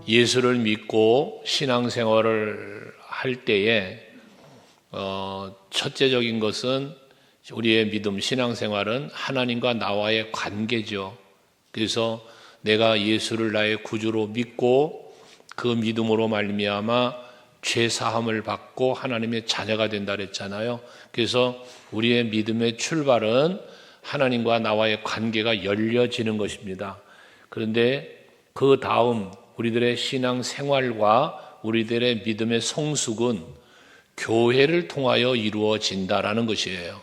예수를 믿고 신앙생활을 할 때에 첫째적인 것은 우리의 믿음, 신앙생활은 하나님과 나와의 관계죠. 그래서 내가 예수를 나의 구주로 믿고 그 믿음으로 말미암아 죄 사함을 받고 하나님의 자녀가 된다 그랬잖아요. 그래서 우리의 믿음의 출발은 하나님과 나와의 관계가 열려지는 것입니다. 그런데 그 다음 우리들의 신앙생활과 우리들의 믿음의 성숙은 교회를 통하여 이루어진다라는 것이에요.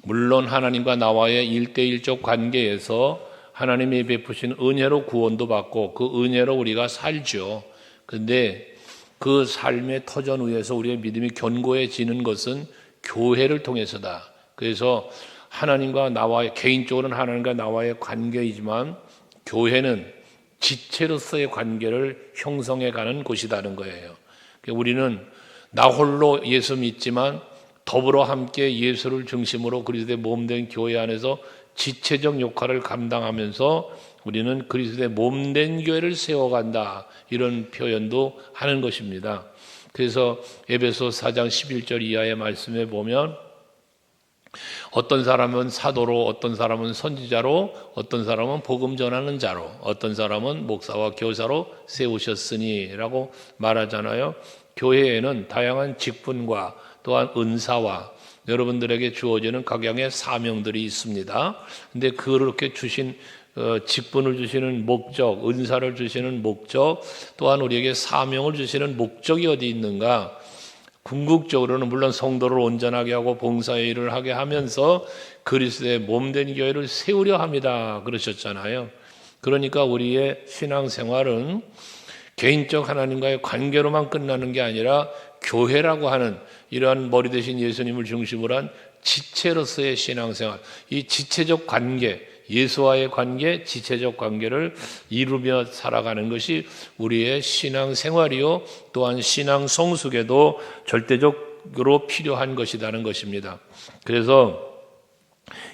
물론 하나님과 나와의 1대1적 관계에서 하나님이 베푸신 은혜로 구원도 받고 그 은혜로 우리가 살죠. 그런데 그 삶의 터전 위에서 우리의 믿음이 견고해지는 것은 교회를 통해서다. 그래서 하나님과 나와의, 개인적으로는 하나님과 나와의 관계이지만 교회는 지체로서의 관계를 형성해가는 곳이라는 거예요. 우리는 나 홀로 예수 믿지만 더불어 함께 예수를 중심으로 그리스도의 몸된 교회 안에서 지체적 역할을 감당하면서 우리는 그리스도의 몸된 교회를 세워간다, 이런 표현도 하는 것입니다. 그래서 에베소 4장 11절 이하의 말씀에 보면 어떤 사람은 사도로, 어떤 사람은 선지자로, 어떤 사람은 복음 전하는 자로, 어떤 사람은 목사와 교사로 세우셨으니 라고 말하잖아요. 교회에는 다양한 직분과 또한 은사와 여러분들에게 주어지는 각양의 사명들이 있습니다. 근데 그렇게 주신 직분을 주시는 목적, 은사를 주시는 목적, 또한 우리에게 사명을 주시는 목적이 어디 있는가? 궁극적으로는 물론 성도를 온전하게 하고 봉사의 일을 하게 하면서 그리스도의 몸된 교회를 세우려 합니다. 그러셨잖아요. 그러니까 우리의 신앙생활은 개인적 하나님과의 관계로만 끝나는 게 아니라 교회라고 하는 이러한 머리 대신 예수님을 중심으로 한 지체로서의 신앙생활, 이 지체적 관계, 예수와의 관계, 지체적 관계를 이루며 살아가는 것이 우리의 신앙생활이요, 또한 신앙 성숙에도 절대적으로 필요한 것이라는 것입니다. 그래서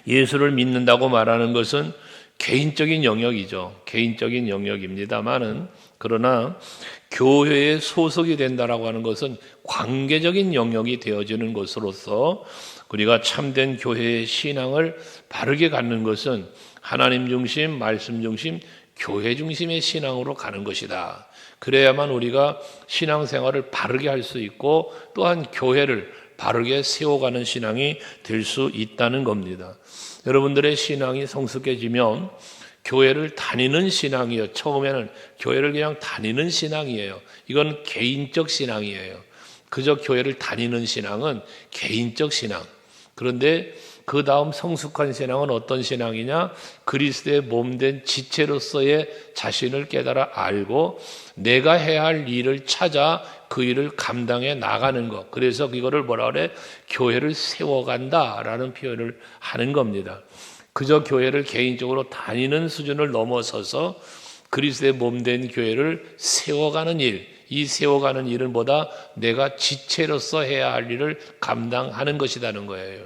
예수를 믿는다고 말하는 것은 개인적인 영역이죠. 개인적인 영역입니다만은, 그러나 교회에 소속이 된다라고 하는 것은 관계적인 영역이 되어지는 것으로서 우리가 참된 교회의 신앙을 바르게 갖는 것은 하나님 중심, 말씀 중심, 교회 중심의 신앙으로 가는 것이다. 그래야만 우리가 신앙생활을 바르게 할 수 있고 또한 교회를 바르게 세워가는 신앙이 될 수 있다는 겁니다. 여러분들의 신앙이 성숙해지면 교회를 다니는 신앙이에요. 처음에는 교회를 그냥 다니는 신앙이에요. 이건 개인적 신앙이에요. 그저 교회를 다니는 신앙은 개인적 신앙. 그런데 그 다음 성숙한 신앙은 어떤 신앙이냐? 그리스도의 몸된 지체로서의 자신을 깨달아 알고 내가 해야 할 일을 찾아 그 일을 감당해 나가는 것. 그래서 그거를 뭐라 그래? 교회를 세워간다라는 표현을 하는 겁니다. 그저 교회를 개인적으로 다니는 수준을 넘어서서 그리스도의 몸된 교회를 세워가는 일, 이 세워가는 일은 뭐다? 내가 지체로서 해야 할 일을 감당하는 것이라는 거예요.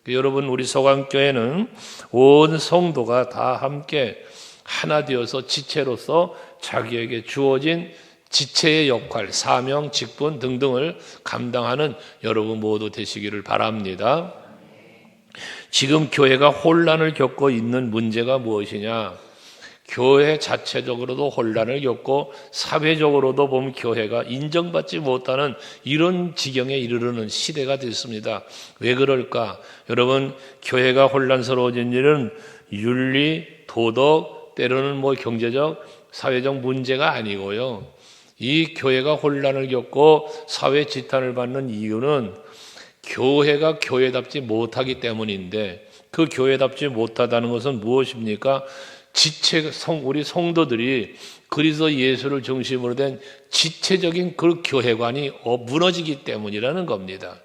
여러분, 우리 서강교회는 온 성도가 다 함께 하나 되어서 지체로서 자기에게 주어진 지체의 역할, 사명, 직분 등등을 감당하는 여러분 모두 되시기를 바랍니다. 지금 교회가 혼란을 겪고 있는 문제가 무엇이냐? 교회 자체적으로도 혼란을 겪고 사회적으로도 보면 교회가 인정받지 못하는 이런 지경에 이르르는 시대가 됐습니다. 왜 그럴까? 여러분, 교회가 혼란스러워진 일은 윤리, 도덕, 때로는 경제적, 사회적 문제가 아니고요. 이 교회가 혼란을 겪고 사회 지탄을 받는 이유는 교회가 교회답지 못하기 때문인데, 그 교회답지 못하다는 것은 무엇입니까? 우리 성도들이 그리스도 예수를 중심으로 된 지체적인 그 교회관이 무너지기 때문이라는 겁니다.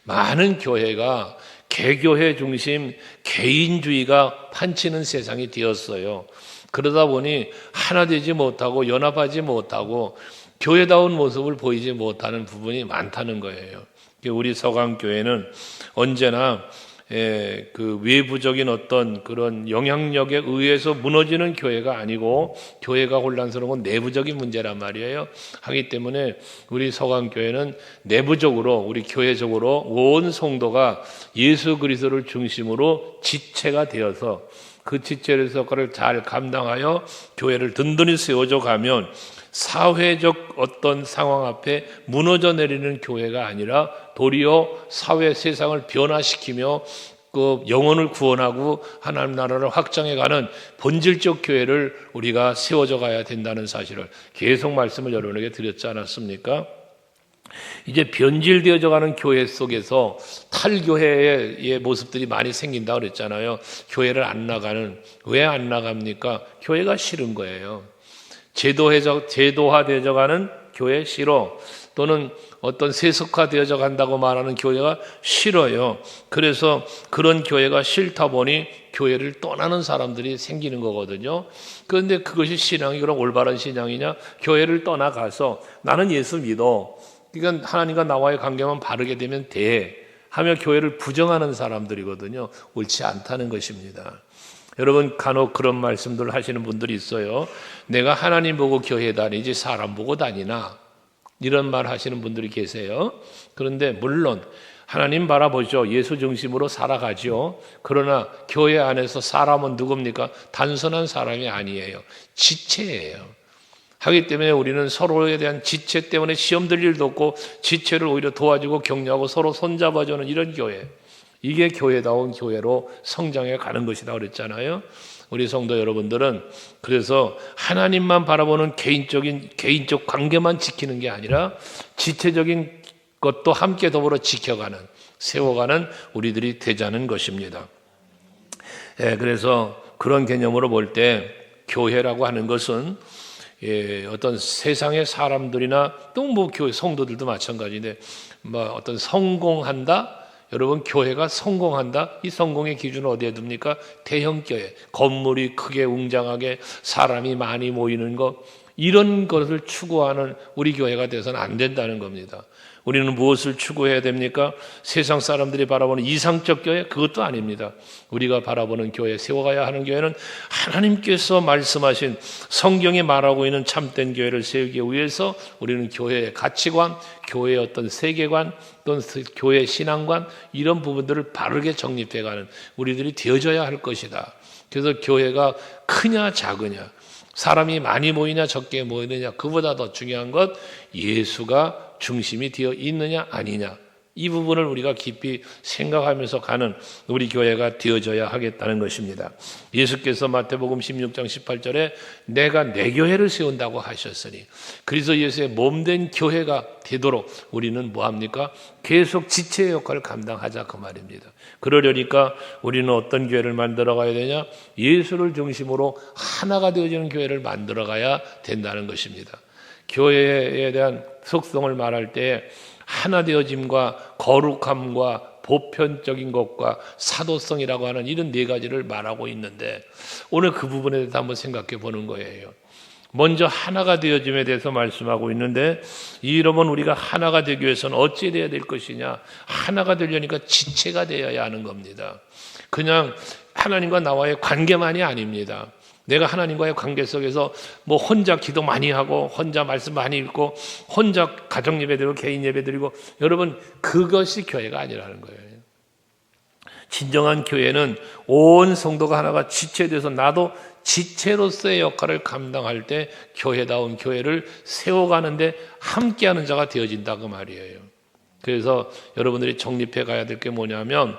많은 교회가 개교회 중심 개인주의가 판치는 세상이 되었어요. 그러다 보니 하나 되지 못하고 연합하지 못하고 교회다운 모습을 보이지 못하는 부분이 많다는 거예요. 우리 서강교회는 언제나 그 외부적인 어떤 그런 영향력에 의해서 무너지는 교회가 아니고 교회가 혼란스러운 건 내부적인 문제란 말이에요. 하기 때문에 우리 서강교회는 내부적으로 우리 교회적으로 온 성도가 예수 그리스도를 중심으로 지체가 되어서 그 지체의 역할을 잘 감당하여 교회를 든든히 세워져 가면 사회적 어떤 상황 앞에 무너져 내리는 교회가 아니라 도리어 사회 세상을 변화시키며 그 영혼을 구원하고 하나님 나라를 확장해가는 본질적 교회를 우리가 세워져 가야 된다는 사실을 계속 말씀을 여러분에게 드렸지 않았습니까? 이제 변질되어져 가는 교회 속에서 탈교회의 모습들이 많이 생긴다고 그랬잖아요. 교회를 안 나가는, 왜 안 나갑니까? 교회가 싫은 거예요. 제도화되어져 가는 교회 싫어. 또는 어떤 세속화되어져 간다고 말하는 교회가 싫어요. 그래서 그런 교회가 싫다 보니 교회를 떠나는 사람들이 생기는 거거든요. 그런데 그것이 신앙이 그럼 올바른 신앙이냐? 교회를 떠나가서 나는 예수 믿어. 그러니까 하나님과 나와의 관계만 바르게 되면 돼. 하며 교회를 부정하는 사람들이거든요. 옳지 않다는 것입니다. 여러분 간혹 그런 말씀들 하시는 분들이 있어요. 내가 하나님 보고 교회 다니지 사람 보고 다니나? 이런 말 하시는 분들이 계세요. 그런데 물론 하나님 바라보죠. 예수 중심으로 살아가죠. 그러나 교회 안에서 사람은 누굽니까? 단순한 사람이 아니에요. 지체예요. 하기 때문에 우리는 서로에 대한 지체 때문에 시험 들 일도 없고 지체를 오히려 도와주고 격려하고 서로 손잡아주는 이런 교회. 이게 교회다운 교회로 성장해 가는 것이다 그랬잖아요. 우리 성도 여러분들은 그래서 하나님만 바라보는 개인적 관계만 지키는 게 아니라 지체적인 것도 함께 더불어 지켜가는, 세워가는 우리들이 되자는 것입니다. 그래서 그런 개념으로 볼 때 교회라고 하는 것은 어떤 세상의 사람들이나 또 뭐 교회 성도들도 마찬가지인데 뭐 어떤 성공한다. 여러분 교회가 성공한다? 이 성공의 기준은 어디에 둡니까? 대형교회, 건물이 크게 웅장하게 사람이 많이 모이는 것 이런 것을 추구하는 우리 교회가 돼서는 안 된다는 겁니다. 우리는 무엇을 추구해야 됩니까? 세상 사람들이 바라보는 이상적 교회? 그것도 아닙니다. 우리가 바라보는 교회, 세워가야 하는 교회는 하나님께서 말씀하신 성경이 말하고 있는 참된 교회를 세우기 위해서 우리는 교회의 가치관, 교회의 어떤 세계관, 또는 교회의 신앙관 이런 부분들을 바르게 정립해가는 우리들이 되어져야 할 것이다. 그래서 교회가 크냐 작으냐 사람이 많이 모이냐 적게 모이느냐 그보다 더 중요한 것 예수가 중심이 되어 있느냐 아니냐 이 부분을 우리가 깊이 생각하면서 가는 우리 교회가 되어져야 하겠다는 것입니다. 예수께서 마태복음 16장 18절에 내가 내 교회를 세운다고 하셨으니 그래서 예수의 몸된 교회가 되도록 우리는 뭐합니까? 계속 지체의 역할을 감당하자 그 말입니다. 그러려니까 우리는 어떤 교회를 만들어 가야 되냐? 예수를 중심으로 하나가 되어지는 교회를 만들어 가야 된다는 것입니다. 교회에 대한 속성을 말할 때 하나 되어짐과 거룩함과 보편적인 것과 사도성이라고 하는 이런 네 가지를 말하고 있는데 오늘 그 부분에 대해서 한번 생각해 보는 거예요. 먼저 하나가 되어짐에 대해서 말씀하고 있는데 이러면 우리가 하나가 되기 위해서는 어찌 돼야 될 것이냐? 하나가 되려니까 지체가 되어야 하는 겁니다. 그냥 하나님과 나와의 관계만이 아닙니다. 내가 하나님과의 관계 속에서 뭐 혼자 기도 많이 하고 혼자 말씀 많이 읽고 혼자 가정 예배 드리고 개인 예배 드리고 여러분 그것이 교회가 아니라는 거예요. 진정한 교회는 온 성도가 하나가 지체돼서 나도 지체로서의 역할을 감당할 때 교회다운 교회를 세워가는데 함께하는 자가 되어진다 그 말이에요. 그래서 여러분들이 정립해 가야 될 게 뭐냐면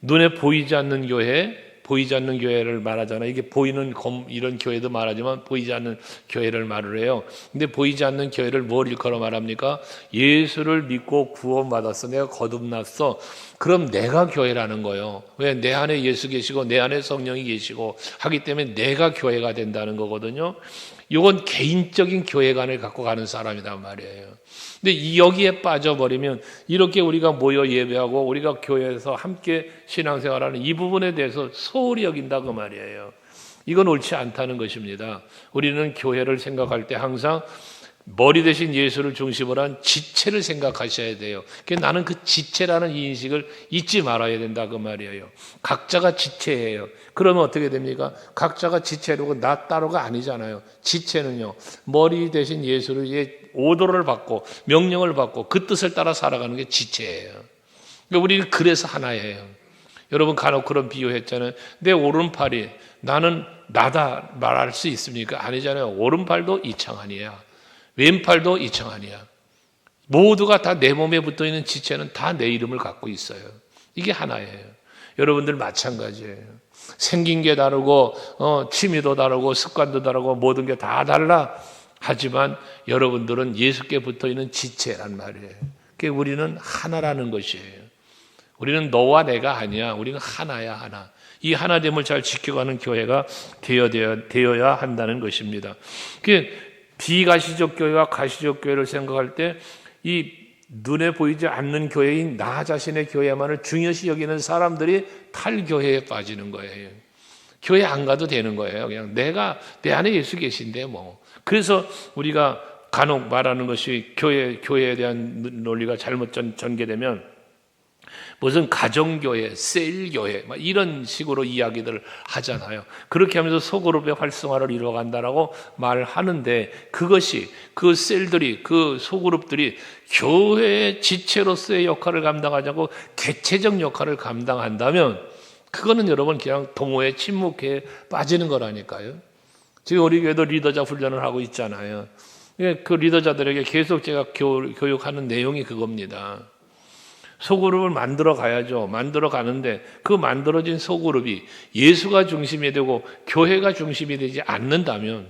눈에 보이지 않는 교회 보이지 않는 교회를 말하잖아요. 이게 보이는 이런 교회도 말하지만 보이지 않는 교회를 말을 해요. 근데 보이지 않는 교회를 뭘 일컬어 말합니까? 예수를 믿고 구원받았어. 내가 거듭났어. 그럼 내가 교회라는 거예요. 왜? 내 안에 예수 계시고 내 안에 성령이 계시고 하기 때문에 내가 교회가 된다는 거거든요. 이건 개인적인 교회관을 갖고 가는 사람이란 말이에요. 근데 여기에 빠져버리면 이렇게 우리가 모여 예배하고 우리가 교회에서 함께 신앙생활하는 이 부분에 대해서 소홀히 여긴다 그 말이에요. 이건 옳지 않다는 것입니다. 우리는 교회를 생각할 때 항상 머리 대신 예수를 중심으로 한 지체를 생각하셔야 돼요. 나는 그 지체라는 이 인식을 잊지 말아야 된다 그 말이에요. 각자가 지체예요. 그러면 어떻게 됩니까? 각자가 지체로 나 따로가 아니잖아요. 지체는요, 머리 대신 예수를 오도를 받고 명령을 받고 그 뜻을 따라 살아가는 게 지체예요. 그러니까 우리는 그래서 하나예요. 여러분 간혹 그런 비유했잖아요. 내 오른팔이 나는 나다 말할 수 있습니까? 아니잖아요. 오른팔도 이창환이야. 왼팔도 이창환이야. 모두가 다 내 몸에 붙어있는 지체는 다 내 이름을 갖고 있어요. 이게 하나예요. 여러분들 마찬가지예요. 생긴 게 다르고 취미도 다르고 습관도 다르고 모든 게 다 달라. 하지만 여러분들은 예수께 붙어있는 지체란 말이에요. 그러니까 우리는 하나라는 것이에요. 우리는 너와 내가 아니야. 우리는 하나야, 하나. 이 하나됨을 잘 지켜가는 교회가 되어야 한다는 것입니다. 비가시적 교회와 가시적 교회를 생각할 때 이 눈에 보이지 않는 교회인 나 자신의 교회만을 중요시 여기는 사람들이 탈교회에 빠지는 거예요. 교회 안 가도 되는 거예요. 그냥 내 안에 예수 계신데 뭐. 그래서 우리가 간혹 말하는 것이 교회에 대한 논리가 잘못 전개되면 무슨 가정교회, 셀교회 이런 식으로 이야기들을 하잖아요. 그렇게 하면서 소그룹의 활성화를 이루어간다라고 말하는데 그것이 그 셀들이 그 소그룹들이 교회의 지체로서의 역할을 감당하자고 개체적 역할을 감당한다면 그거는 여러분 그냥 동호회 침묵회에 빠지는 거라니까요. 지금 우리 교회도 리더자 훈련을 하고 있잖아요. 그 리더자들에게 계속 제가 교육하는 내용이 그겁니다. 소그룹을 만들어 가야죠. 만들어 가는데 그 만들어진 소그룹이 예수가 중심이 되고 교회가 중심이 되지 않는다면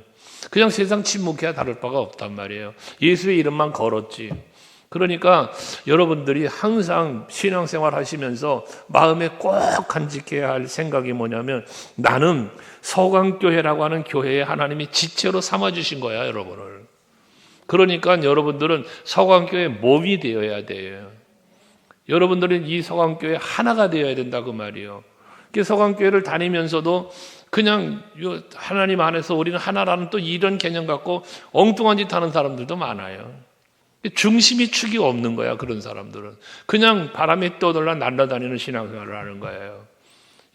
그냥 세상 침묵해야 다를 바가 없단 말이에요. 예수의 이름만 걸었지. 그러니까 여러분들이 항상 신앙생활 하시면서 마음에 꼭 간직해야 할 생각이 뭐냐면 나는 서강교회라고 하는 교회에 하나님이 지체로 삼아주신 거야, 여러분을. 그러니까 여러분들은 서강교회 몸이 되어야 돼요. 여러분들은 이 서강교회 하나가 되어야 된다 그 말이에요. 서강교회를 다니면서도 그냥 하나님 안에서 우리는 하나라는 또 이런 개념 갖고 엉뚱한 짓 하는 사람들도 많아요. 중심이 축이 없는 거야, 그런 사람들은. 그냥 바람에 떠돌라 날아다니는 신앙생활을 하는 거예요.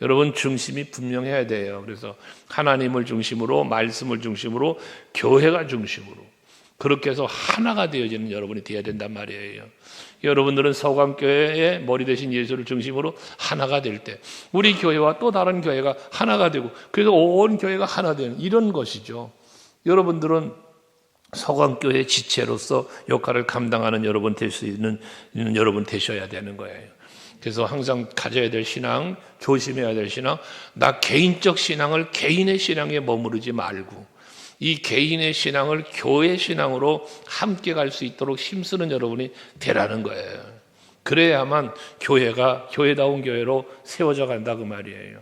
여러분 중심이 분명해야 돼요. 그래서 하나님을 중심으로, 말씀을 중심으로, 교회가 중심으로 그렇게 해서 하나가 되어지는 여러분이 되어야 된단 말이에요. 여러분들은 서강교회의 머리 대신 예수를 중심으로 하나가 될 때 우리 교회와 또 다른 교회가 하나가 되고 그래서 온 교회가 하나 되는 이런 것이죠. 여러분들은 서강교회 지체로서 역할을 감당하는 여러분 될 수 있는 여러분 되셔야 되는 거예요. 그래서 항상 가져야 될 신앙, 조심해야 될 신앙, 나 개인적 신앙을 개인의 신앙에 머무르지 말고 이 개인의 신앙을 교회 신앙으로 함께 갈 수 있도록 힘쓰는 여러분이 되라는 거예요. 그래야만 교회가 교회다운 교회로 세워져 간다 그 말이에요.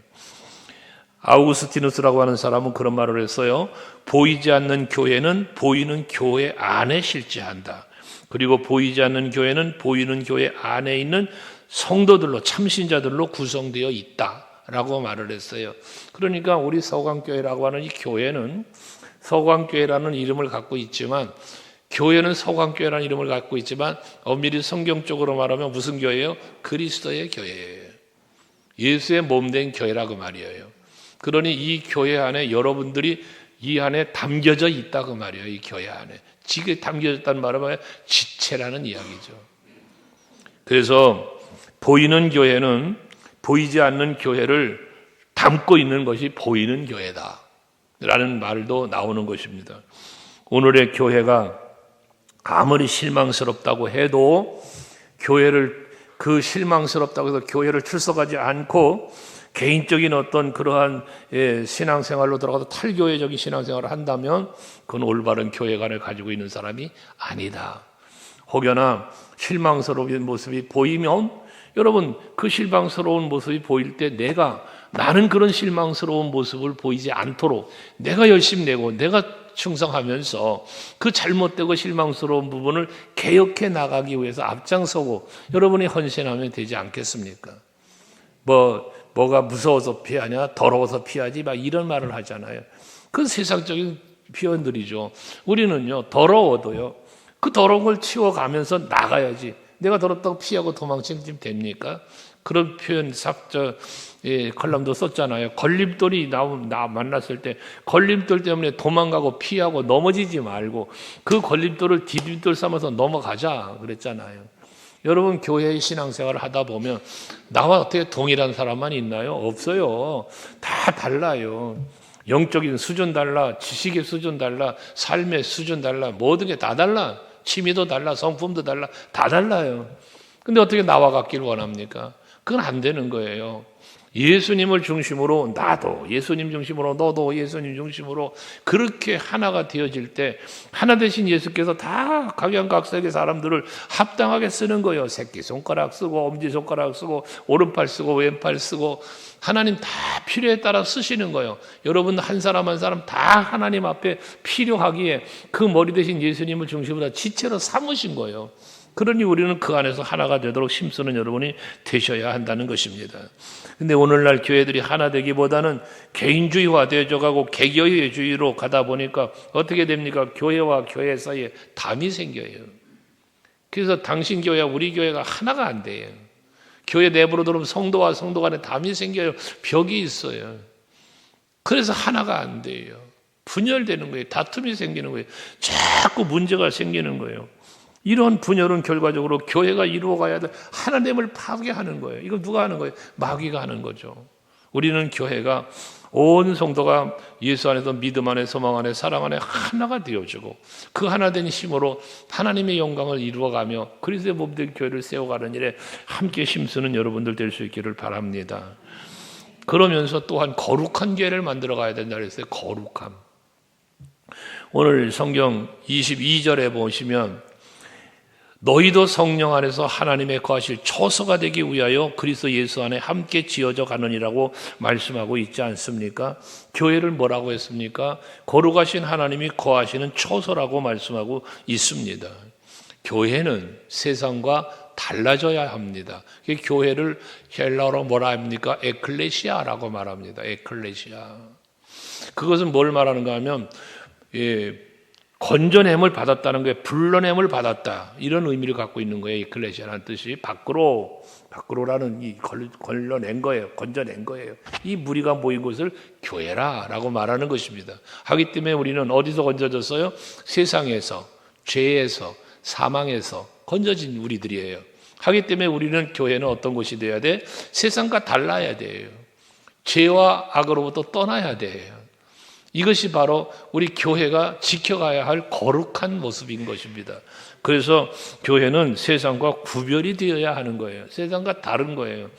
아우구스티누스라고 하는 사람은 그런 말을 했어요. 보이지 않는 교회는 보이는 교회 안에 실제한다. 그리고 보이지 않는 교회는 보이는 교회 안에 있는 성도들로 참신자들로 구성되어 있다라고 말을 했어요. 그러니까 우리 서강교회라고 하는 이 교회는 서강교회라는 이름을 갖고 있지만 교회는 서강교회라는 이름을 갖고 있지만 엄밀히 성경적으로 말하면 무슨 교회예요? 그리스도의 교회예요. 예수의 몸된 교회라고 말이에요. 그러니 이 교회 안에 여러분들이 이 안에 담겨져 있다고 말이에요. 이 교회 안에. 지게 담겨졌다는 말은 뭐예요? 지체라는 이야기죠. 그래서 보이는 교회는 보이지 않는 교회를 담고 있는 것이 보이는 교회다 라는 말도 나오는 것입니다. 오늘의 교회가 아무리 실망스럽다고 해도 교회를 그 실망스럽다고 해서 교회를 출석하지 않고 개인적인 어떤 그러한 신앙생활로 들어가서 탈교회적인 신앙생활을 한다면 그건 올바른 교회관을 가지고 있는 사람이 아니다. 혹여나 실망스러운 모습이 보이면 여러분 그 실망스러운 모습이 보일 때 나는 그런 실망스러운 모습을 보이지 않도록 내가 열심히 내고 내가 충성하면서 그 잘못되고 실망스러운 부분을 개혁해 나가기 위해서 앞장서고 여러분이 헌신하면 되지 않겠습니까? 뭐가 무서워서 피하냐, 더러워서 피하지 막 이런 말을 하잖아요. 그 세상적인 표현들이죠. 우리는요, 더러워도요, 그 더러운 걸 치워가면서 나가야지. 내가 더럽다고 피하고 도망치면 됩니까? 그런 표현 컬럼도 썼잖아요. 걸림돌이 나 만났을 때 걸림돌 때문에 도망가고 피하고 넘어지지 말고 그 걸림돌을 디딤돌 삼아서 넘어가자 그랬잖아요. 여러분 교회의 신앙생활을 하다 보면 나와 어떻게 동일한 사람만 있나요? 없어요. 다 달라요. 영적인 수준 달라, 지식의 수준 달라, 삶의 수준 달라, 모든 게 다 달라. 취미도 달라, 성품도 달라, 다 달라요. 근데 어떻게 나와 같길 원합니까? 그건 안 되는 거예요. 예수님을 중심으로 나도 예수님 중심으로 너도 예수님 중심으로 그렇게 하나가 되어질 때 하나 되신 예수께서 다 각양각색의 사람들을 합당하게 쓰는 거예요. 새끼손가락 쓰고 엄지손가락 쓰고 오른팔 쓰고 왼팔 쓰고 하나님 다 필요에 따라 쓰시는 거예요. 여러분 한 사람 한 사람 다 하나님 앞에 필요하기에 그 머리 대신 예수님을 중심으로 다 지체로 삼으신 거예요. 그러니 우리는 그 안에서 하나가 되도록 힘쓰는 여러분이 되셔야 한다는 것입니다. 근데 오늘날 교회들이 하나 되기보다는 개인주의화 되어져가고 개교회주의로 가다 보니까 어떻게 됩니까? 교회와 교회 사이에 담이 생겨요. 그래서 당신 교회와 우리 교회가 하나가 안 돼요. 교회 내부로 들어오면 성도와 성도 간에 담이 생겨요. 벽이 있어요. 그래서 하나가 안 돼요. 분열되는 거예요. 다툼이 생기는 거예요. 자꾸 문제가 생기는 거예요. 이런 분열은 결과적으로 교회가 이루어가야 될 하나님을 파괴하는 거예요. 이거 누가 하는 거예요? 마귀가 하는 거죠. 우리는 교회가 온 성도가 예수 안에서 믿음 안에 소망 안에 사랑 안에 하나가 되어주고 그 하나된 힘으로 하나님의 영광을 이루어가며 그리스도의 몸된 교회를 세워가는 일에 함께 힘쓰는 여러분들 될 수 있기를 바랍니다. 그러면서 또한 거룩한 교회를 만들어 가야 된다 그랬어요. 거룩함. 오늘 성경 22절에 보시면 너희도 성령 안에서 하나님의 거하실 처소가 되기 위하여 그리스도 예수 안에 함께 지어져 가느니라고 말씀하고 있지 않습니까? 교회를 뭐라고 했습니까? 거룩하신 하나님이 거하시는 처소라고 말씀하고 있습니다. 교회는 세상과 달라져야 합니다. 교회를 헬라어로 뭐라 합니까? 에클레시아라고 말합니다. 에클레시아. 그것은 뭘 말하는가 하면 건져냄을 받았다는 거예요. 불러냄을 받았다. 이런 의미를 갖고 있는 거예요. 에클레시아라는 뜻이 밖으로라는 이 걸러낸 거예요. 건져낸 거예요. 이 무리가 모인 곳을 교회라라고 말하는 것입니다. 하기 때문에 우리는 어디서 건져졌어요? 세상에서, 죄에서, 사망에서 건져진 우리들이에요. 하기 때문에 우리는 교회는 어떤 곳이 돼야 돼? 세상과 달라야 돼요. 죄와 악으로부터 떠나야 돼요. 이것이 바로 우리 교회가 지켜가야 할 거룩한 모습인 것입니다. 그래서 교회는 세상과 구별이 되어야 하는 거예요. 세상과 다른 거예요.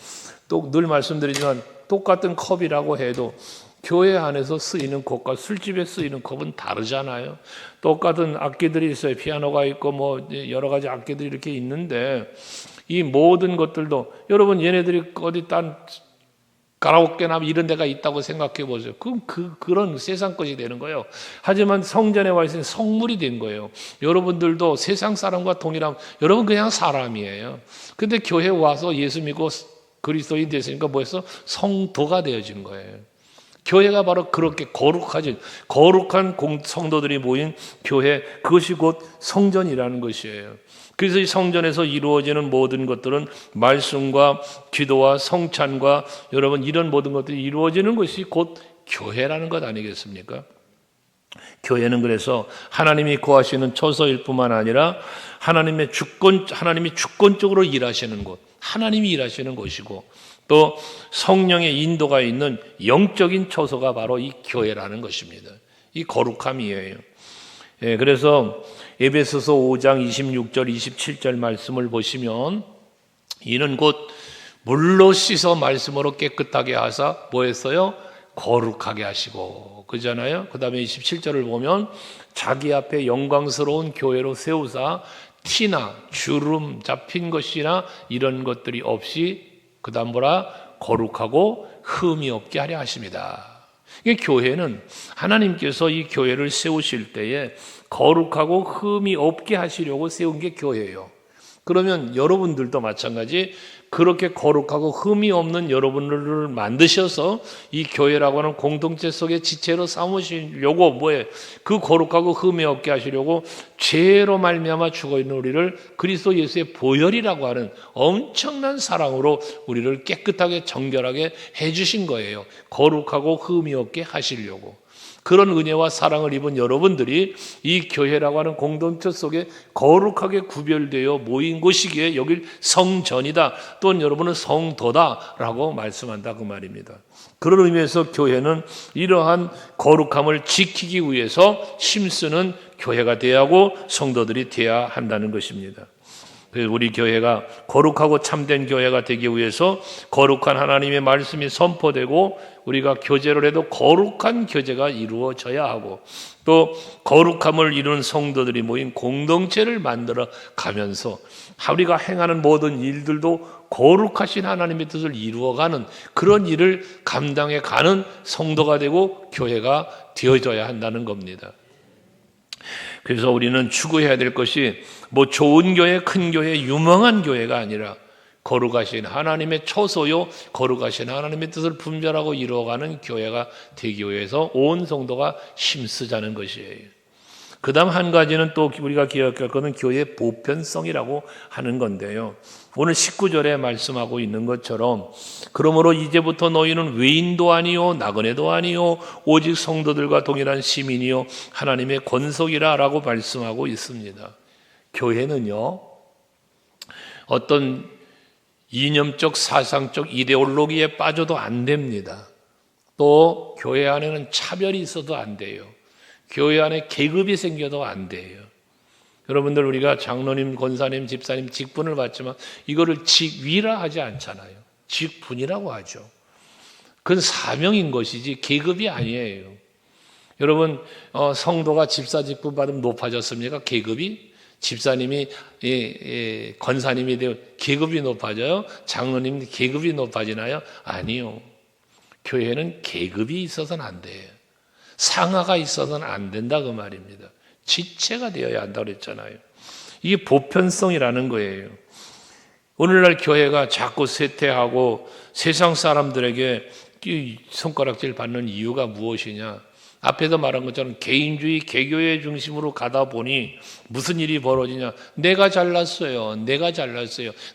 또 늘 말씀드리지만 똑같은 컵이라고 해도 교회 안에서 쓰이는 컵과 술집에 쓰이는 컵은 다르잖아요. 똑같은 악기들이 있어요. 피아노가 있고 뭐 여러 가지 악기들이 이렇게 있는데 이 모든 것들도 여러분 얘네들이 어디 딴 가라오케나 이런 데가 있다고 생각해 보세요. 그런 세상 것이 되는 거예요. 하지만 성전에 와 있으니 성물이 된 거예요. 여러분들도 세상 사람과 동일하면 여러분 그냥 사람이에요. 근데 교회에 와서 예수 믿고 그리스도인 됐으니까 뭐였어? 성도가 되어진 거예요. 교회가 바로 그렇게 거룩한 성도들이 모인 교회, 그것이 곧 성전이라는 것이에요. 그래서 이 성전에서 이루어지는 모든 것들은 말씀과 기도와 성찬과 여러분 이런 모든 것들이 이루어지는 것이 곧 교회라는 것 아니겠습니까? 교회는 그래서 하나님이 거하시는 처소일 뿐만 아니라 하나님이 주권적으로 일하시는 곳, 하나님이 일하시는 곳이고 또 성령의 인도가 있는 영적인 처소가 바로 이 교회라는 것입니다. 이 거룩함이에요. 그래서 에베소서 5장 26절 27절 말씀을 보시면 이는 곧 물로 씻어 말씀으로 깨끗하게 하사 뭐 했어요? 거룩하게 하시고 그잖아요. 그 다음에 27절을 보면 자기 앞에 영광스러운 교회로 세우사 티나 주름 잡힌 것이나 이런 것들이 없이 그 다음 뭐라? 거룩하고 흠이 없게 하려 하십니다. 교회는 하나님께서 이 교회를 세우실 때에 거룩하고 흠이 없게 하시려고 세운 게 교회예요. 그러면 여러분들도 마찬가지 그렇게 거룩하고 흠이 없는 여러분들을 만드셔서 이 교회라고 하는 공동체 속의 지체로 삼으시려고 그 거룩하고 흠이 없게 하시려고 죄로 말미암아 죽어있는 우리를 그리스도 예수의 보혈이라고 하는 엄청난 사랑으로 우리를 깨끗하게 정결하게 해주신 거예요. 거룩하고 흠이 없게 하시려고. 그런 은혜와 사랑을 입은 여러분들이 이 교회라고 하는 공동체 속에 거룩하게 구별되어 모인 곳이기에 여길 성전이다, 또는 여러분은 성도다라고 말씀한다 그 말입니다. 그런 의미에서 교회는 이러한 거룩함을 지키기 위해서 힘쓰는 교회가 되어야 하고 성도들이 되어야 한다는 것입니다. 우리 교회가 거룩하고 참된 교회가 되기 위해서 거룩한 하나님의 말씀이 선포되고 우리가 교제를 해도 거룩한 교제가 이루어져야 하고 또 거룩함을 이루는 성도들이 모인 공동체를 만들어 가면서 우리가 행하는 모든 일들도 거룩하신 하나님의 뜻을 이루어가는 그런 일을 감당해 가는 성도가 되고 교회가 되어져야 한다는 겁니다. 그래서 우리는 추구해야 될 것이 좋은 교회, 큰 교회, 유명한 교회가 아니라 거룩하신 하나님의 초소요, 거룩하신 하나님의 뜻을 분별하고 이루어가는 교회가 되기 위해서 온 성도가 힘쓰자는 것이에요. 그 다음 한 가지는 또 우리가 기억할 것은 교회의 보편성이라고 하는 건데요. 오늘 19절에 말씀하고 있는 것처럼 그러므로 이제부터 너희는 외인도 아니요 나그네도 아니요 오직 성도들과 동일한 시민이요 하나님의 권속이라 라고 말씀하고 있습니다. 교회는요 어떤 이념적 사상적 이데올로기에 빠져도 안 됩니다. 또 교회 안에는 차별이 있어도 안 돼요. 교회 안에 계급이 생겨도 안 돼요. 여러분들 우리가 장로님, 권사님, 집사님 직분을 받지만 이거를 직위라 하지 않잖아요. 직분이라고 하죠. 그건 사명인 것이지 계급이 아니에요. 여러분 성도가 집사 직분 받으면 높아졌습니까? 계급이? 집사님이 권사님이 되어 계급이 높아져요? 장로님 계급이 높아지나요? 아니요. 교회는 계급이 있어서는 안 돼요. 상하가 있어서는 안 된다 그 말입니다. 지체가 되어야 한다고 그랬잖아요. 이게 보편성이라는 거예요. 오늘날 교회가 자꾸 쇠퇴하고 세상 사람들에게 손가락질 받는 이유가 무엇이냐? 앞에서 말한 것처럼 개인주의, 개교의 중심으로 가다 보니 무슨 일이 벌어지냐? 내가 잘났어요.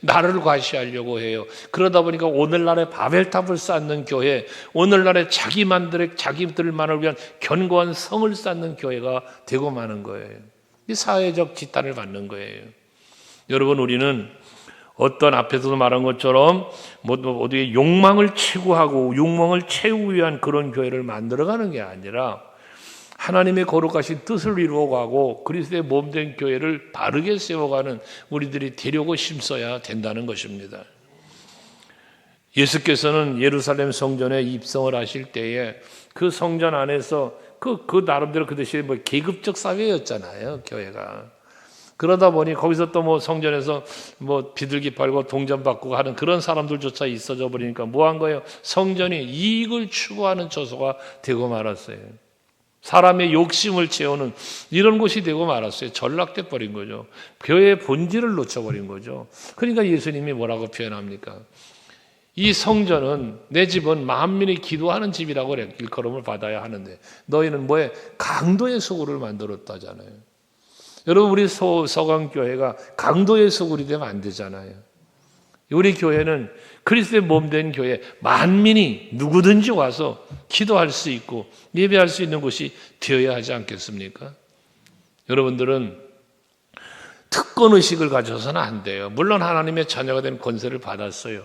나를 과시하려고 해요. 그러다 보니까 오늘날의 바벨탑을 쌓는 교회, 오늘날의 자기들만을 위한 견고한 성을 쌓는 교회가 되고 마는 거예요. 이 사회적 지탄을 받는 거예요. 여러분 우리는 어떤 앞에서도 말한 것처럼 어디에 욕망을 추구하고 욕망을 채우기 위한 그런 교회를 만들어가는 게 아니라 하나님의 거룩하신 뜻을 이루어가고 그리스도의 몸된 교회를 바르게 세워가는 우리들이 되려고 힘써야 된다는 것입니다. 예수께서는 예루살렘 성전에 입성을 하실 때에 그 성전 안에서 그 나름대로 그 뜻이 계급적 사회였잖아요, 교회가. 그러다 보니 거기서 또 성전에서 비둘기 팔고 동전 받고 하는 그런 사람들조차 있어져 버리니까 한 거예요? 성전이 이익을 추구하는 처소가 되고 말았어요. 사람의 욕심을 채우는 이런 곳이 되고 말았어요. 전락돼 버린 거죠. 교회의 본질을 놓쳐버린 거죠. 그러니까 예수님이 뭐라고 표현합니까? 이 성전은 내 집은 만민이 기도하는 집이라고 일컬음을 받아야 하는데 너희는 강도의 소굴을 만들었다잖아요. 여러분 우리 서강교회가 강도의 소굴이 되면 안 되잖아요. 우리 교회는 그리스도의 몸된 교회, 만민이 누구든지 와서 기도할 수 있고 예배할 수 있는 곳이 되어야 하지 않겠습니까? 여러분들은 특권의식을 가져서는 안 돼요. 물론 하나님의 자녀가 된 권세를 받았어요.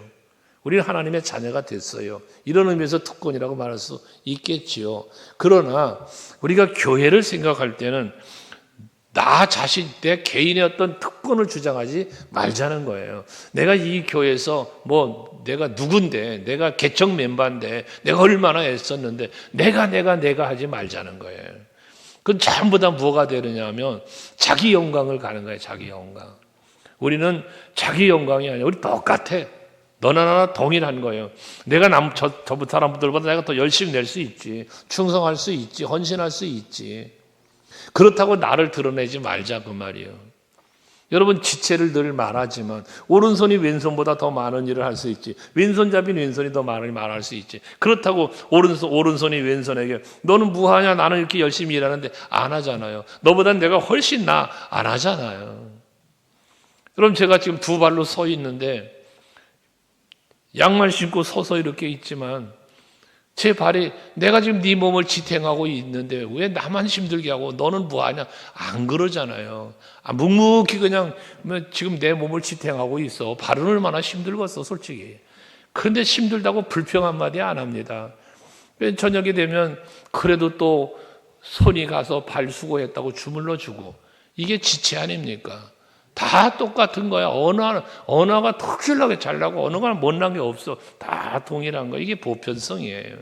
우리는 하나님의 자녀가 됐어요. 이런 의미에서 특권이라고 말할 수 있겠지요. 그러나 우리가 교회를 생각할 때는 나 자신, 내 개인의 어떤 특권을 주장하지 말자는 거예요. 내가 이 교회에서 내가 누군데, 내가 개척 멤버인데, 내가 얼마나 애썼는데, 내가 하지 말자는 거예요. 그건 전부 다 뭐가 되느냐 하면 자기 영광을 가는 거예요, 자기 영광. 우리는 자기 영광이 아니라 우리 똑같아. 너나 나나 동일한 거예요. 내가 저 사람들보다 내가 더 열심히 낼 수 있지. 충성할 수 있지. 헌신할 수 있지. 그렇다고 나를 드러내지 말자 그 말이에요. 여러분 지체를 늘 말하지만 오른손이 왼손보다 더 많은 일을 할 수 있지. 왼손잡이는 왼손이 더 많이 말할 수 있지. 그렇다고 오른손이 왼손에게 너는 뭐하냐 나는 이렇게 열심히 일하는데 안 하잖아요. 너보단 내가 훨씬 안 하잖아요. 그럼 제가 지금 두 발로 서 있는데 양말 신고 서서 이렇게 있지만 제 발이 내가 지금 네 몸을 지탱하고 있는데 왜 나만 힘들게 하고 너는 뭐하냐 안 그러잖아요. 묵묵히 그냥 지금 내 몸을 지탱하고 있어. 발은 얼마나 힘들겠어 솔직히. 그런데 힘들다고 불평 한마디 안 합니다. 저녁이 되면 그래도 또 손이 가서 발 수고했다고 주물러 주고. 이게 지체 아닙니까? 다 똑같은 거야. 언어가 특출나게 잘나고 언어가 못난 게 없어. 다 동일한 거야. 이게 보편성이에요.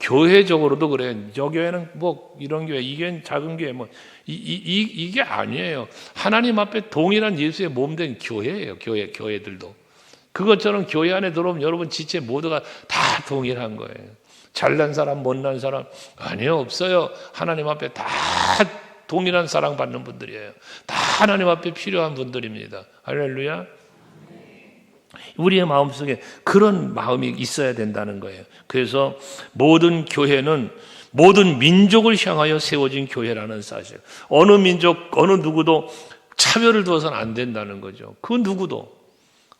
교회적으로도 그래. 저 교회는 뭐 이런 교회, 이 교회는 작은 교회, 뭐 이게 아니에요. 하나님 앞에 동일한 예수의 몸된 교회예요. 교회들도. 그것처럼 교회 안에 들어오면 여러분 지체 모두가 다 동일한 거예요. 잘난 사람, 못난 사람 아니요, 없어요. 하나님 앞에 다 동일한 사랑받는 분들이에요. 다 하나님 앞에 필요한 분들입니다. 할렐루야. 우리의 마음속에 그런 마음이 있어야 된다는 거예요. 그래서 모든 교회는 모든 민족을 향하여 세워진 교회라는 사실. 어느 민족, 어느 누구도 차별을 두어서는 안 된다는 거죠. 그 누구도.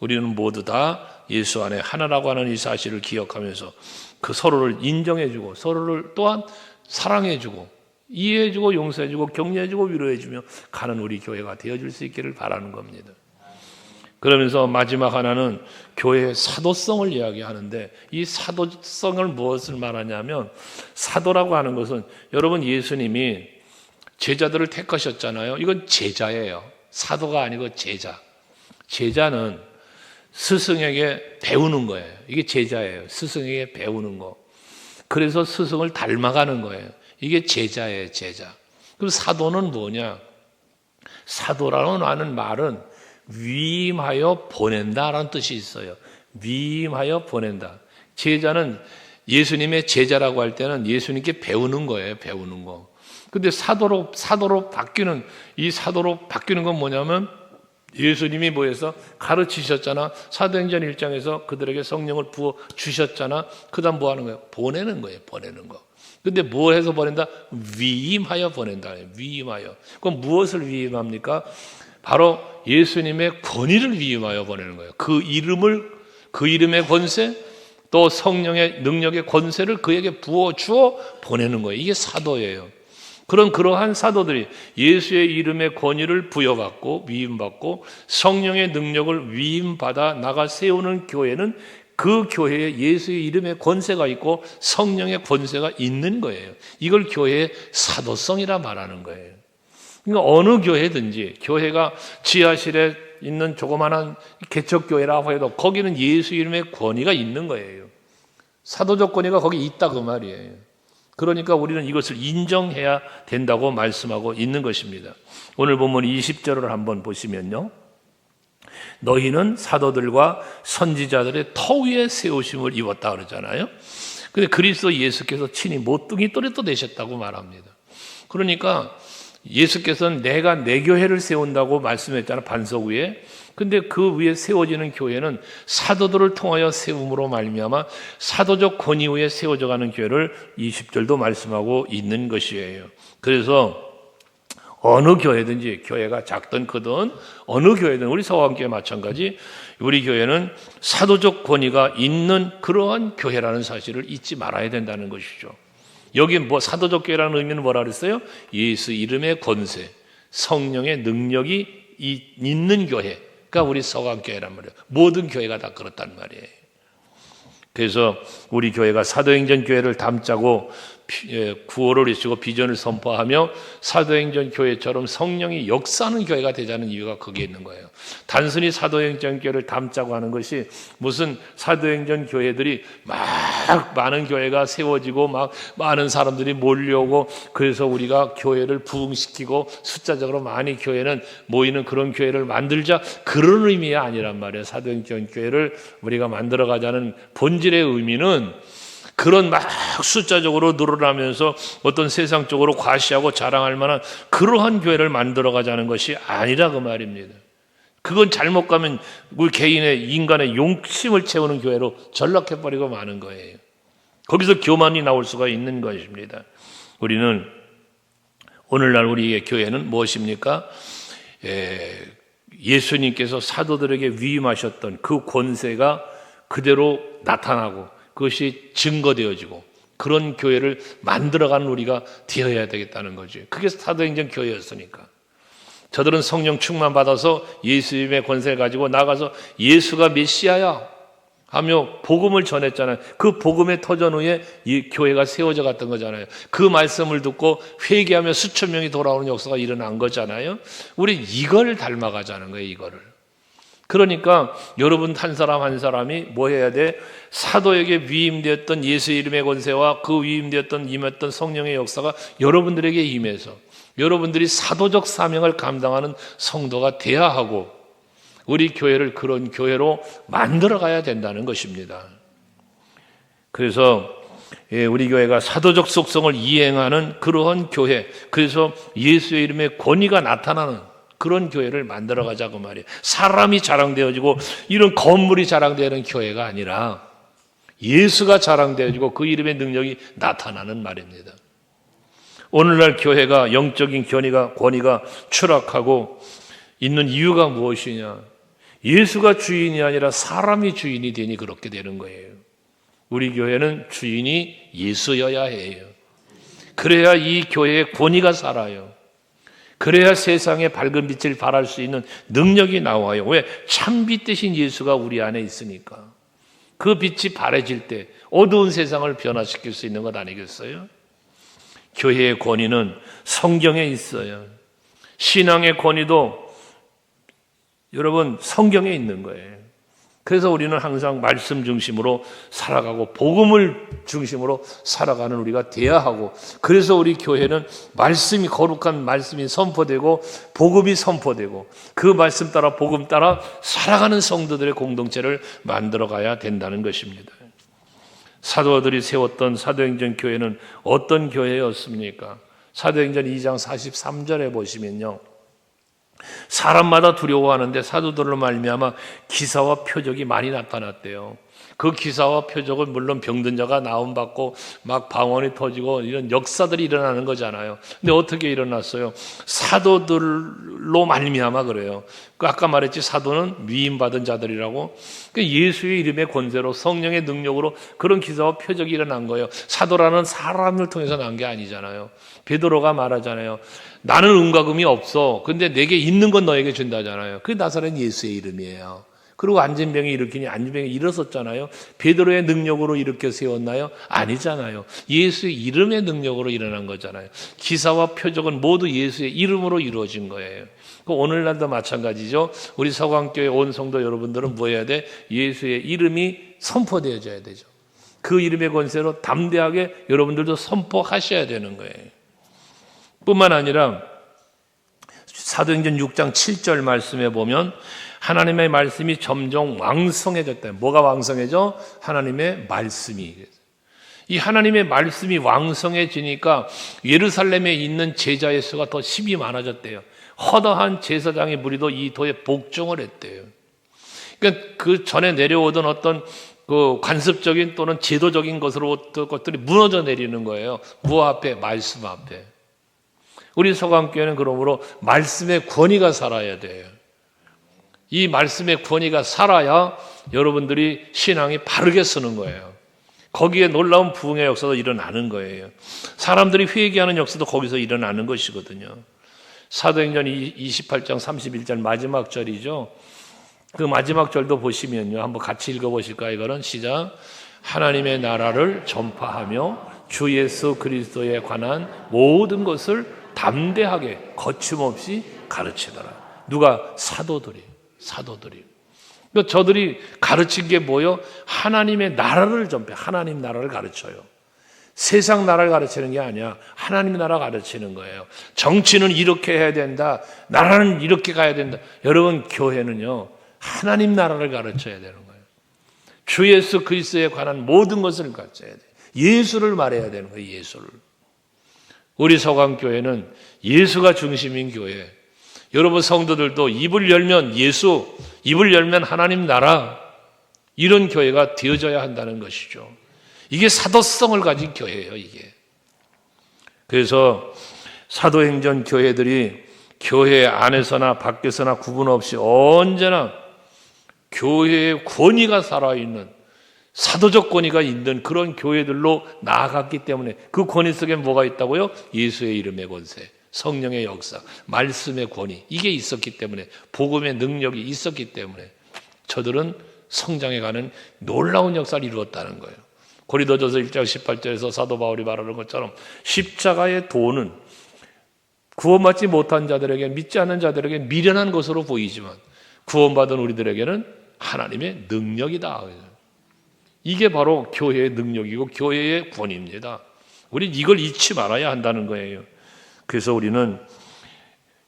우리는 모두 다 예수 안에 하나라고 하는 이 사실을 기억하면서 그 서로를 인정해주고 서로를 또한 사랑해주고 이해해주고 용서해주고 격려해주고 위로해주며 가는 우리 교회가 되어줄 수 있기를 바라는 겁니다. 그러면서 마지막 하나는 교회의 사도성을 이야기하는데 이 사도성을 무엇을 말하냐면 사도라고 하는 것은 여러분 예수님이 제자들을 택하셨잖아요. 이건 제자예요. 사도가 아니고 제자. 제자는 스승에게 배우는 거예요. 이게 제자예요. 스승에게 배우는 거. 그래서 스승을 닮아가는 거예요. 이게 제자예요, 제자. 그럼 사도는 뭐냐? 사도라는 하는 말은 위임하여 보낸다라는 뜻이 있어요. 위임하여 보낸다. 제자는 예수님의 제자라고 할 때는 예수님께 배우는 거예요, 배우는 거. 근데 사도로 바뀌는, 이 사도로 바뀌는 건 뭐냐면 예수님이 뭐해서 가르치셨잖아. 사도행전 1장에서 그들에게 성령을 부어 주셨잖아. 그 다음 뭐 하는 거예요? 보내는 거예요, 보내는 거. 근데 뭐 해서 보낸다? 위임하여 보낸다. 위임하여. 그럼 무엇을 위임합니까? 바로 예수님의 권위를 위임하여 보내는 거예요. 그 이름의 권세, 또 성령의 능력의 권세를 그에게 부어주어 보내는 거예요. 이게 사도예요. 그러한 사도들이 예수의 이름의 권위를 부여받고 위임받고 성령의 능력을 위임받아 나가 세우는 교회는 그 교회에 예수의 이름의 권세가 있고 성령의 권세가 있는 거예요. 이걸 교회의 사도성이라 말하는 거예요. 그러니까 어느 교회든지 교회가 지하실에 있는 조그마한 개척교회라고 해도 거기는 예수 이름의 권위가 있는 거예요. 사도적 권위가 거기 있다 그 말이에요. 그러니까 우리는 이것을 인정해야 된다고 말씀하고 있는 것입니다. 오늘 본문 20절을 한번 보시면요. 너희는 사도들과 선지자들의 터 위에 세우심을 입었다 그러잖아요. 근데 그리스도 예수께서 친히 모퉁이 돌이 또 되셨다고 말합니다. 그러니까 예수께서는 내가 내 교회를 세운다고 말씀했잖아요. 반석 위에. 근데 그 위에 세워지는 교회는 사도들을 통하여 세움으로 말미암아 사도적 권위 위에 세워져 가는 교회를 20절도 말씀하고 있는 것이에요. 그래서 어느 교회든지 교회가 작든 크든 어느 교회든 우리 서강교회 마찬가지 우리 교회는 사도적 권위가 있는 그러한 교회라는 사실을 잊지 말아야 된다는 것이죠. 여기 뭐 사도적 교회라는 의미는 뭐라 그랬어요? 예수 이름의 권세, 성령의 능력이 있는 교회가 우리 서강교회란 말이에요. 모든 교회가 다 그렇단 말이에요. 그래서 우리 교회가 사도행전 교회를 담자고 구호를 외치고 비전을 선포하며 사도행전 교회처럼 성령이 역사하는 교회가 되자는 이유가 거기에 있는 거예요. 단순히 사도행전 교회를 담자고 하는 것이 무슨 사도행전 교회들이 막 많은 교회가 세워지고 막 많은 사람들이 몰려오고 그래서 우리가 교회를 부흥시키고 숫자적으로 많이 교회는 모이는 그런 교회를 만들자 그런 의미가 아니란 말이에요. 사도행전 교회를 우리가 만들어가자는 본질의 의미는 그런 막 숫자적으로 늘어나면서 어떤 세상적으로 과시하고 자랑할 만한 그러한 교회를 만들어가자는 것이 아니라 그 말입니다. 그건 잘못 가면 우리 개인의 인간의 용심을 채우는 교회로 전락해버리고 마는 거예요. 거기서 교만이 나올 수가 있는 것입니다. 우리는 오늘날 우리의 교회는 무엇입니까? 예수님께서 사도들에게 위임하셨던 그 권세가 그대로 나타나고 그것이 증거되어지고 그런 교회를 만들어가는 우리가 되어야 되겠다는 거죠. 그게 사도행전 교회였으니까. 저들은 성령 충만 받아서 예수님의 권세를 가지고 나가서 예수가 메시아야 하며 복음을 전했잖아요. 그 복음의 터전 후에 이 교회가 세워져 갔던 거잖아요. 그 말씀을 듣고 회개하며 수천 명이 돌아오는 역사가 일어난 거잖아요. 우리 이걸 닮아가자는 거예요. 이거를. 그러니까 여러분 한 사람 한 사람이 뭐 해야 돼? 사도에게 위임되었던 예수의 이름의 권세와 그 위임되었던 임했던 성령의 역사가 여러분들에게 임해서 여러분들이 사도적 사명을 감당하는 성도가 돼야 하고 우리 교회를 그런 교회로 만들어 가야 된다는 것입니다. 그래서 우리 교회가 사도적 속성을 이행하는 그러한 교회, 그래서 예수의 이름의 권위가 나타나는 그런 교회를 만들어 가자고 말이에요. 사람이 자랑되어지고 이런 건물이 자랑되는 교회가 아니라 예수가 자랑되어지고 그 이름의 능력이 나타나는 말입니다. 오늘날 교회가 영적인 권위가 추락하고 있는 이유가 무엇이냐? 예수가 주인이 아니라 사람이 주인이 되니 그렇게 되는 거예요. 우리 교회는 주인이 예수여야 해요. 그래야 이 교회의 권위가 살아요. 그래야 세상에 밝은 빛을 발할 수 있는 능력이 나와요. 왜? 참빛 대신 예수가 우리 안에 있으니까. 그 빛이 바래질 때 어두운 세상을 변화시킬 수 있는 것 아니겠어요? 교회의 권위는 성경에 있어요. 신앙의 권위도 여러분 성경에 있는 거예요. 그래서 우리는 항상 말씀 중심으로 살아가고 복음을 중심으로 살아가는 우리가 돼야 하고, 그래서 우리 교회는 말씀이, 거룩한 말씀이 선포되고 복음이 선포되고 그 말씀 따라 복음 따라 살아가는 성도들의 공동체를 만들어가야 된다는 것입니다. 사도들이 세웠던 사도행전 교회는 어떤 교회였습니까? 사도행전 2장 43절에 보시면요, 사람마다 두려워하는데 사도들로 말미암아 기사와 표적이 많이 나타났대요. 그 기사와 표적은 물론 병든 자가 나음받고 막 방언이 터지고 이런 역사들이 일어나는 거잖아요. 근데 어떻게 일어났어요? 사도들로 말미암아 그래요. 아까 말했지, 사도는 위임받은 자들이라고. 예수의 이름의 권세로 성령의 능력으로 그런 기사와 표적이 일어난 거예요. 사도라는 사람을 통해서 난 게 아니잖아요. 베드로가 말하잖아요. 나는 은과 금이 없어. 근데 내게 있는 건 너에게 준다잖아요. 그게 나사렛 예수의 이름이에요. 그리고 안진병이 일으키니 안진병이 일어섰잖아요. 베드로의 능력으로 일으켜 세웠나요? 아니잖아요. 예수의 이름의 능력으로 일어난 거잖아요. 기사와 표적은 모두 예수의 이름으로 이루어진 거예요. 오늘날도 마찬가지죠. 우리 서강교회 온 성도 여러분들은 뭐 해야 돼? 예수의 이름이 선포되어져야 되죠. 그 이름의 권세로 담대하게 여러분들도 선포하셔야 되는 거예요. 뿐만 아니라 사도행전 6장 7절 말씀에 보면 하나님의 말씀이 점점 왕성해졌다. 뭐가 왕성해져? 하나님의 말씀이. 이 하나님의 말씀이 왕성해지니까 예루살렘에 있는 제자의 수가 더 힘이 많아졌대요. 허다한 제사장의 무리도 이 도에 복종을 했대요. 그러니까 그 전에 내려오던 어떤 그 관습적인 또는 제도적인 것들이 무너져 내리는 거예요. 무엇 앞에? 말씀 앞에. 우리 서강교회는 그러므로 말씀의 권위가 살아야 돼요. 이 말씀의 권위가 살아야 여러분들이 신앙이 바르게 쓰는 거예요. 거기에 놀라운 부흥의 역사도 일어나는 거예요. 사람들이 회개하는 역사도 거기서 일어나는 것이거든요. 사도행전 28장 31절 마지막 절이죠. 그 마지막 절도 보시면요, 한번 같이 읽어보실까요? 이거는 시작. 하나님의 나라를 전파하며 주 예수 그리스도에 관한 모든 것을 담대하게 거침없이 가르치더라. 누가? 사도들이. 그러니까 저들이 가르친 게 뭐요? 하나님의 나라를 전파, 하나님 나라를 가르쳐요. 세상 나라를 가르치는 게 아니야. 하나님 나라 가르치는 거예요. 정치는 이렇게 해야 된다. 나라는 이렇게 가야 된다. 여러분, 교회는요, 하나님 나라를 가르쳐야 되는 거예요. 주 예수 그리스도에 관한 모든 것을 가르쳐야 돼요. 예수를 말해야 되는 거예요. 예수를. 우리 서강교회는 예수가 중심인 교회. 여러분 성도들도 입을 열면 예수, 입을 열면 하나님 나라, 이런 교회가 되어져야 한다는 것이죠. 이게 사도성을 가진 교회예요, 이게. 그래서 사도행전 교회들이 교회 안에서나 밖에서나 구분 없이 언제나 교회의 권위가 살아있는, 사도적 권위가 있는 그런 교회들로 나아갔기 때문에, 그 권위 속에 뭐가 있다고요? 예수의 이름의 권세, 성령의 역사, 말씀의 권위, 이게 있었기 때문에, 복음의 능력이 있었기 때문에 저들은 성장해가는 놀라운 역사를 이루었다는 거예요. 고린도전서 1장 18절에서 사도 바울이 말하는 것처럼 십자가의 도는 구원받지 못한 자들에게, 믿지 않는 자들에게 미련한 것으로 보이지만 구원받은 우리들에게는 하나님의 능력이다. 이게 바로 교회의 능력이고 교회의 권위입니다. 우린 이걸 잊지 말아야 한다는 거예요. 그래서 우리는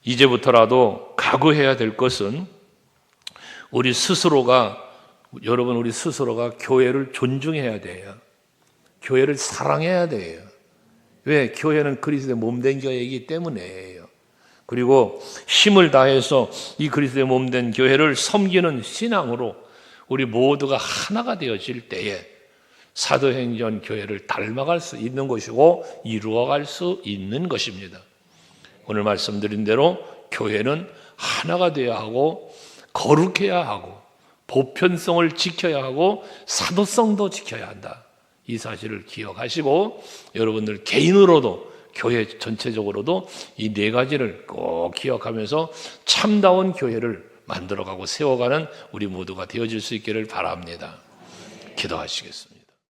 이제부터라도 각오해야 될 것은 우리 스스로가 교회를 존중해야 돼요. 교회를 사랑해야 돼요. 왜? 교회는 그리스도의 몸된 교회이기 때문에요. 그리고 힘을 다해서 이 그리스도의 몸된 교회를 섬기는 신앙으로 우리 모두가 하나가 되어질 때에 사도행전 교회를 닮아갈 수 있는 것이고 이루어갈 수 있는 것입니다. 오늘 말씀드린 대로 교회는 하나가 되어야 하고 거룩해야 하고 보편성을 지켜야 하고 사도성도 지켜야 한다. 이 사실을 기억하시고 여러분들 개인으로도 교회 전체적으로도 이 네 가지를 꼭 기억하면서 참다운 교회를 만들어가고 세워가는 우리 모두가 되어질 수 있기를 바랍니다. 기도하시겠습니다.